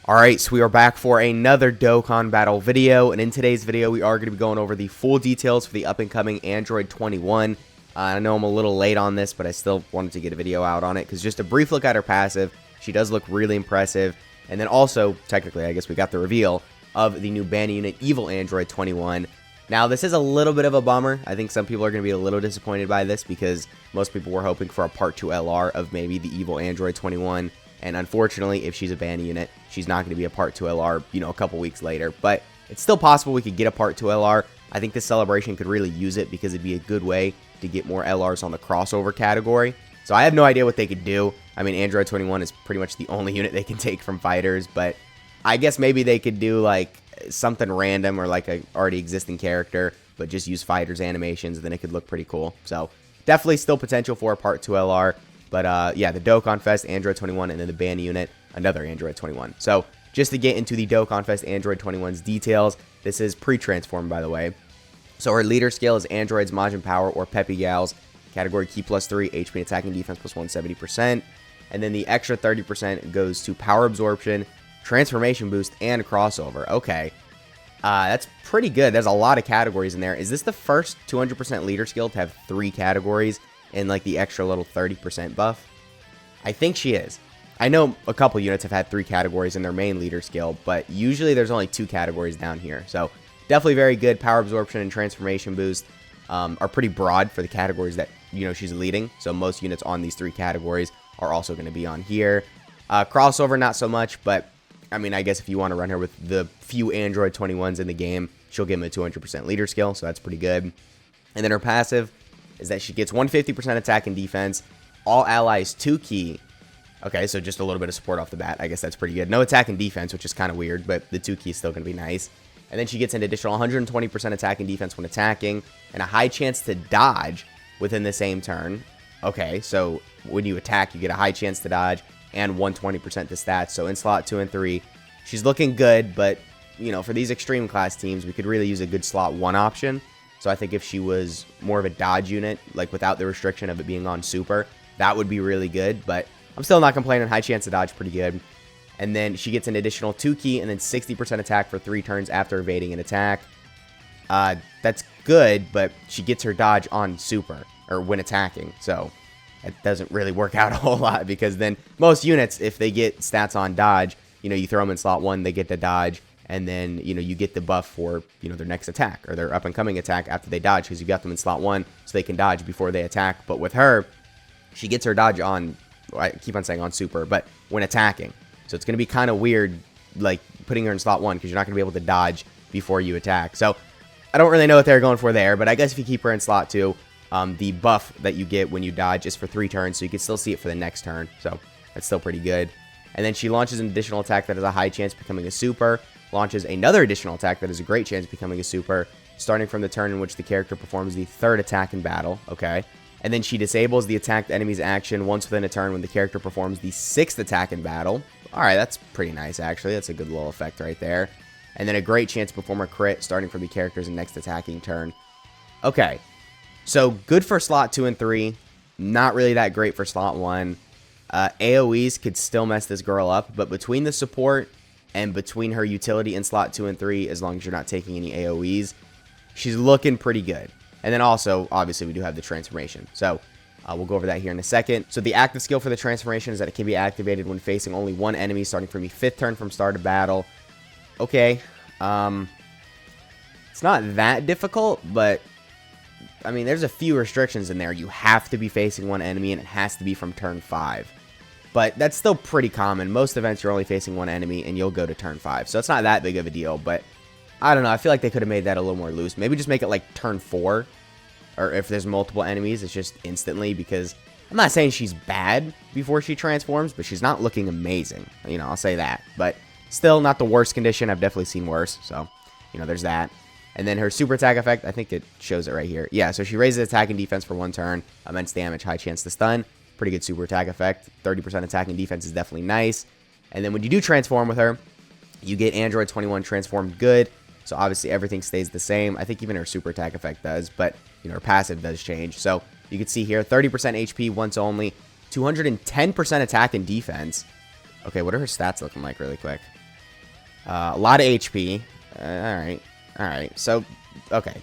Alright, so we are back for another Dokkan battle video, and in today's video we are going to be going over the full details for the up-and-coming Android 21. I know I'm a little late on this, but I still wanted to get a video out on it, because just a brief look at her passive, she does look really impressive, and then also, technically, I guess we got the reveal of the new Banner Unit Evil Android 21. Now, this is a little bit of a bummer. I think some people are going to be a little disappointed by this, because most people were hoping for a Part 2 LR of maybe the Evil Android 21. And unfortunately, if she's a Banner unit, she's not going to be a Part 2 LR, a couple weeks later. But it's still possible we could get a Part 2 LR. I think this celebration could really use it because it'd be a good way to get more LRs on the crossover category. So I have no idea what they could do. I mean, Android 21 is pretty much the only unit they can take from fighters. But I guess maybe they could do like something random or like a already existing character, but just use fighters animations, and then it could look pretty cool. So definitely still potential for a Part 2 LR. But, yeah, the Dokkan Fest, Android 21, and then the Banner Unit, another Android 21. So, just to get into the Dokkan Fest Android 21's details, this is pre-transformed, by the way. So, her leader scale is Androids, Majin Power, or Peppy Gals. Category Key +3, HP and Attacking Defense plus 170%. And then the extra 30% goes to Power Absorption, Transformation Boost, and Crossover. Okay. That's pretty good. There's a lot of categories in there. Is this the first 200% leader skill to have 3 categories? And like the extra little 30% buff? I think she is. I know a couple units have had 3 categories in their main leader skill, but usually there's only 2 categories down here. So definitely very good. Power Absorption and Transformation Boost are pretty broad for the categories that she's leading. So most units on these 3 categories are also going to be on here. Crossover, not so much, but I mean, I guess if you want to run her with the few Android 21s in the game, she'll give him a 200% leader skill, so that's pretty good. And then her passive is that she gets 150% attack and defense, all allies 2 key. Okay, so just a little bit of support off the bat. I guess that's pretty good. No attack and defense, which is kind of weird, but the 2 key is still going to be nice. And then she gets an additional 120% attack and defense when attacking, and a high chance to dodge within the same turn. Okay, so when you attack, you get a high chance to dodge, and 120% to stats. So in slot 2 and 3, she's looking good, but, for these extreme class teams, we could really use a good slot 1 option. So I think if she was more of a dodge unit, like without the restriction of it being on super, that would be really good. But I'm still not complaining. High chance to dodge, pretty good. And then she gets an additional 2 key and then 60% attack for 3 turns after evading an attack. That's good, but she gets her dodge on super, or when attacking. So that doesn't really work out a whole lot, because then most units, if they get stats on dodge, you throw them in slot 1, they get to dodge. And then, you get the buff for, their next attack or their up-and-coming attack after they dodge, because you got them in slot 1 so they can dodge before they attack. But with her, she gets her dodge on, I keep on saying on super, but when attacking. So it's going to be kind of weird, like, putting her in slot 1, because you're not going to be able to dodge before you attack. So I don't really know what they're going for there, but I guess if you keep her in slot 2, the buff that you get when you dodge is for 3 turns, so you can still see it for the next turn. So that's still pretty good. And then she launches an additional attack that has a high chance of becoming a super. Launches another additional attack that has a great chance of becoming a super, starting from the turn in which the character performs the 3rd attack in battle. Okay. And then she disables the attacked enemy's action once within a turn when the character performs the 6th attack in battle. Alright, that's pretty nice, actually. That's a good little effect right there. And then a great chance to perform a crit starting from the character's next attacking turn. Okay. So, good for slot 2 and 3. Not really that great for slot 1. AoEs could still mess this girl up, but between the support and between her utility in slot 2 and 3, as long as you're not taking any AoEs, she's looking pretty good. And then also, obviously, we do have the transformation. So, we'll go over that here in a second. So, the active skill for the transformation is that it can be activated when facing only one enemy, starting from the 5th turn from start of battle. Okay. It's not that difficult, but, I mean, there's a few restrictions in there. You have to be facing one enemy, and it has to be from turn 5. But that's still pretty common. Most events, you're only facing one enemy, and you'll go to turn 5. So it's not that big of a deal, but I don't know. I feel like they could have made that a little more loose. Maybe just make it like turn 4, or if there's multiple enemies, it's just instantly, because I'm not saying she's bad before she transforms, but she's not looking amazing. I'll say that. But still not the worst condition. I've definitely seen worse. So, there's that. And then her super attack effect, I think it shows it right here. Yeah, so she raises attack and defense for 1 turn. Immense damage, high chance to stun. Pretty good super attack effect. 30% attack and defense is definitely nice. And then when you do transform with her, you get Android 21 transformed good. So obviously everything stays the same. I think even her super attack effect does, but her passive does change. So you can see here, 30% HP once only, 210% attack and defense. Okay, what are her stats looking like really quick? A lot of HP. Alright. Alright. So, okay.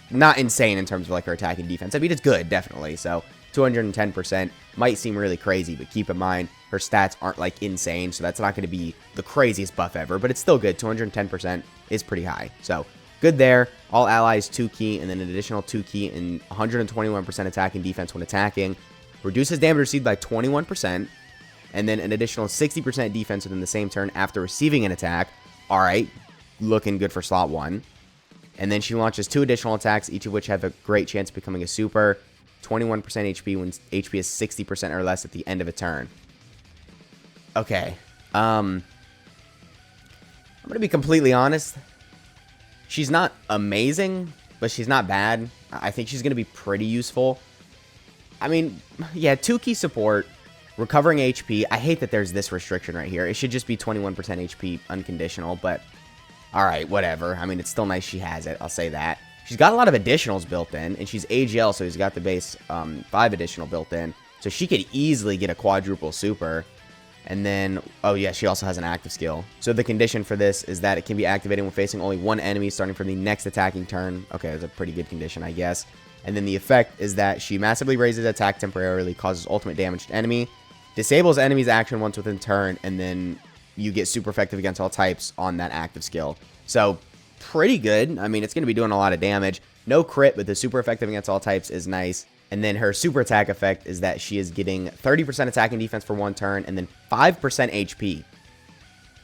Not insane in terms of like her attack and defense. I mean, it's good, definitely. So, 210% might seem really crazy, but keep in mind, her stats aren't like insane, so that's not going to be the craziest buff ever, but it's still good. 210% is pretty high. So, good there. All allies 2 key, and then an additional 2 key and 121% attack and defense when attacking. Reduces damage received by 21%, and then an additional 60% defense within the same turn after receiving an attack. Alright, looking good for slot 1. And then she launches 2 additional attacks, each of which have a great chance of becoming a super. 21% HP when HP is 60% or less at the end of a turn. Okay. I'm going to be completely honest. She's not amazing, but she's not bad. I think she's going to be pretty useful. I mean, yeah, 2 key support, recovering HP. I hate that there's this restriction right here. It should just be 21% HP unconditional, but alright, whatever. I mean, it's still nice she has it. I'll say that. She's got a lot of additionals built in, and she's AGL, so he's got the base 5 additional built in. So she could easily get a quadruple super. And then, oh yeah, she also has an active skill. So the condition for this is that it can be activated when facing only 1 enemy starting from the next attacking turn. Okay, that's a pretty good condition, I guess. And then the effect is that she massively raises attack temporarily, causes ultimate damage to enemy, disables enemy's action once within turn, and then you get super effective against all types on that active skill. So, pretty good. I mean, it's going to be doing a lot of damage. No crit, but the super effective against all types is nice. And then her super attack effect is that she is getting 30% attack and defense for 1 turn, and then 5% HP.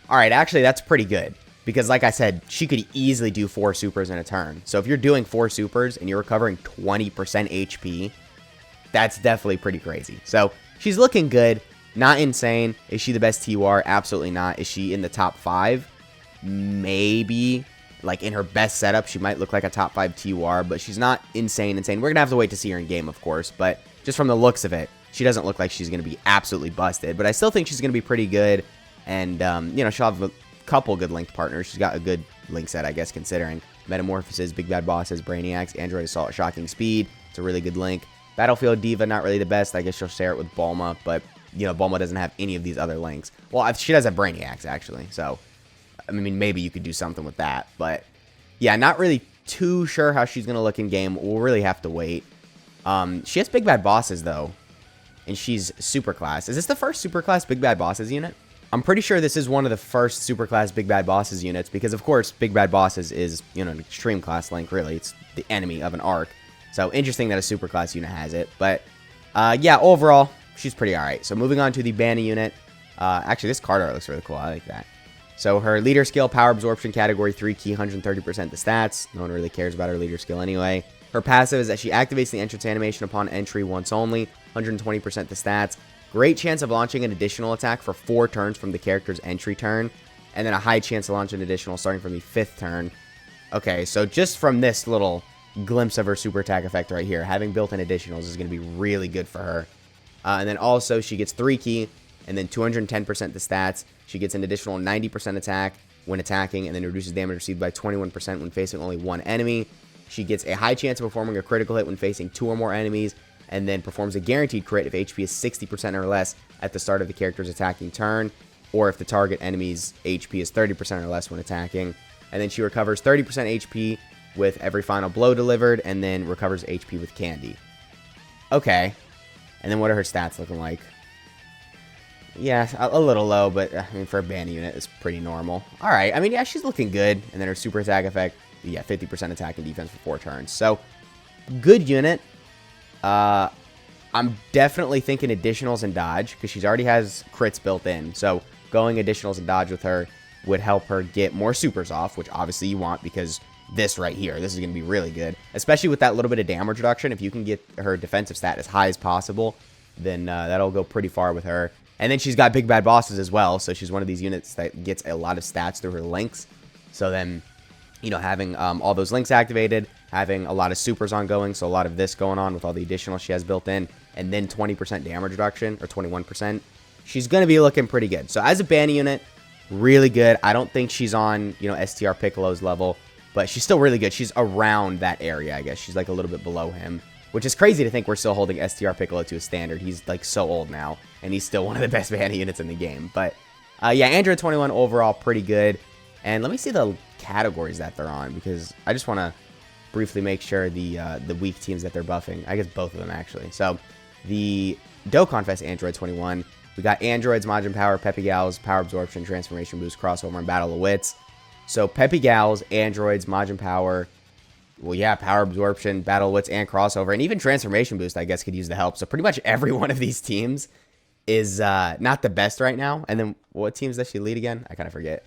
Alright, actually, that's pretty good. Because, like I said, she could easily do 4 supers in a turn. So, if you're doing 4 supers and you're recovering 20% HP, that's definitely pretty crazy. So, she's looking good. Not insane. Is she the best TUR? Absolutely not. Is she in the top 5? Maybe. Like, in her best setup, she might look like a top 5 TUR, but she's not insane. We're going to have to wait to see her in game, of course, but just from the looks of it, she doesn't look like she's going to be absolutely busted, but I still think she's going to be pretty good, and, you know, she'll have a couple good linked partners. She's got a good link set, I guess, considering Metamorphosis, Big Bad Bosses, Brainiacs, Android Assault, Shocking Speed. It's a really good link. Battlefield Diva, not really the best. I guess she'll share it with Bulma, but, you know, Bulma doesn't have any of these other links. Well, she does have Brainiacs, actually, so I mean, maybe you could do something with that. But, yeah, not really too sure how she's going to look in game. We'll really have to wait. She has Big Bad Bosses, though. And she's Superclass. Is this the first Superclass Big Bad Bosses unit? I'm pretty sure this is one of the first Superclass Big Bad Bosses units. Because, of course, Big Bad Bosses is, you know, an Extreme Class link, really. It's the enemy of an arc. So, interesting that a Superclass unit has it. But, yeah, overall, she's pretty alright. So, moving on to the Banny unit. Actually, this card art looks really cool. I like that. So her leader skill, power absorption category 3 key, 130% the stats. No one really cares about her leader skill anyway. Her passive is that she activates the entrance animation upon entry once only, 120% the stats. Great chance of launching an additional attack for 4 turns from the character's entry turn. And then a high chance to launch an additional starting from the 5th turn. Okay, so just from this little glimpse of her super attack effect right here, having built-in additionals is going to be really good for her. And then also she gets 3 key, and then 210% the stats. She gets an additional 90% attack when attacking, and then reduces damage received by 21% when facing only 1 enemy. She gets a high chance of performing a critical hit when facing 2 or more enemies, and then performs a guaranteed crit if HP is 60% or less at the start of the character's attacking turn, or if the target enemy's HP is 30% or less when attacking. And then she recovers 30% HP with every final blow delivered, and then recovers HP with candy. Okay. And then what are her stats looking like? Yeah, a little low, but I mean, for a Banny unit, it's pretty normal. Alright, I mean, yeah, she's looking good. And then her super attack effect, yeah, 50% attack and defense for 4 turns. So, good unit. I'm definitely thinking additionals and dodge, because she already has crits built in. So, going additionals and dodge with her would help her get more supers off, which obviously you want, because this right here, this is going to be really good. Especially with that little bit of damage reduction. If you can get her defensive stat as high as possible, then that'll go pretty far with her. And then she's got Big Bad Bosses as well, so she's one of these units that gets a lot of stats through her links. So then, you know, having all those links activated, having a lot of supers ongoing, so a lot of this going on with all the additional she has built in, and then 20% damage reduction, or 21%, she's going to be looking pretty good. So as a Banny unit, really good. I don't think she's on, you know, STR Piccolo's level, but she's still really good. She's around that area, I guess. She's like a little bit below him. Which is crazy to think we're still holding STR Piccolo to a standard. He's like so old now, and he's still one of the best Banny units in the game. But yeah, Android 21 overall pretty good. And let me see the categories that they're on, because I just want to briefly make sure the weak teams that they're buffing. I guess both of them, actually. So the Dokkan Fest Android 21, we got Androids, Majin Power, Peppy Gals, Power Absorption, Transformation Boost, Crossover, and Battle of Wits. So Peppy Gals, Androids, Majin Power, well, yeah, Power Absorption, Battle of Wits, and Crossover, and even Transformation Boost, I guess, could use the help. So pretty much every one of these teams is not the best right now. And then what teams does she lead again? I kind of forget.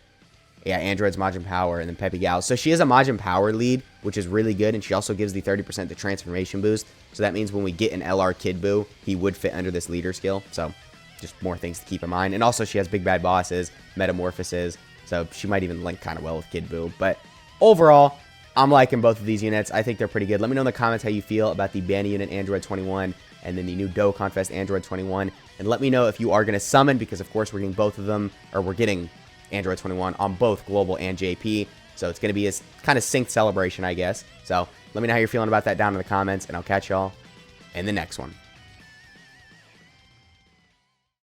Yeah, Androids, Majin Power, and then Peppy Gals. So she has a Majin Power lead, which is really good, and she also gives the 30% the Transformation Boost. So that means when we get an LR Kid Buu, he would fit under this leader skill. So just more things to keep in mind. And also she has Big Bad Bosses, Metamorphoses, so she might even link kind of well with Kid Buu. But overall, I'm liking both of these units. I think they're pretty good. Let me know in the comments how you feel about the Banner unit Android 21 and then the new Dokkan Fest Android 21. And let me know if you are going to summon, because of course we're getting both of them, or we're getting Android 21 on both Global and JP. So it's going to be a kind of synced celebration, I guess. So let me know how you're feeling about that down in the comments, and I'll catch y'all in the next one.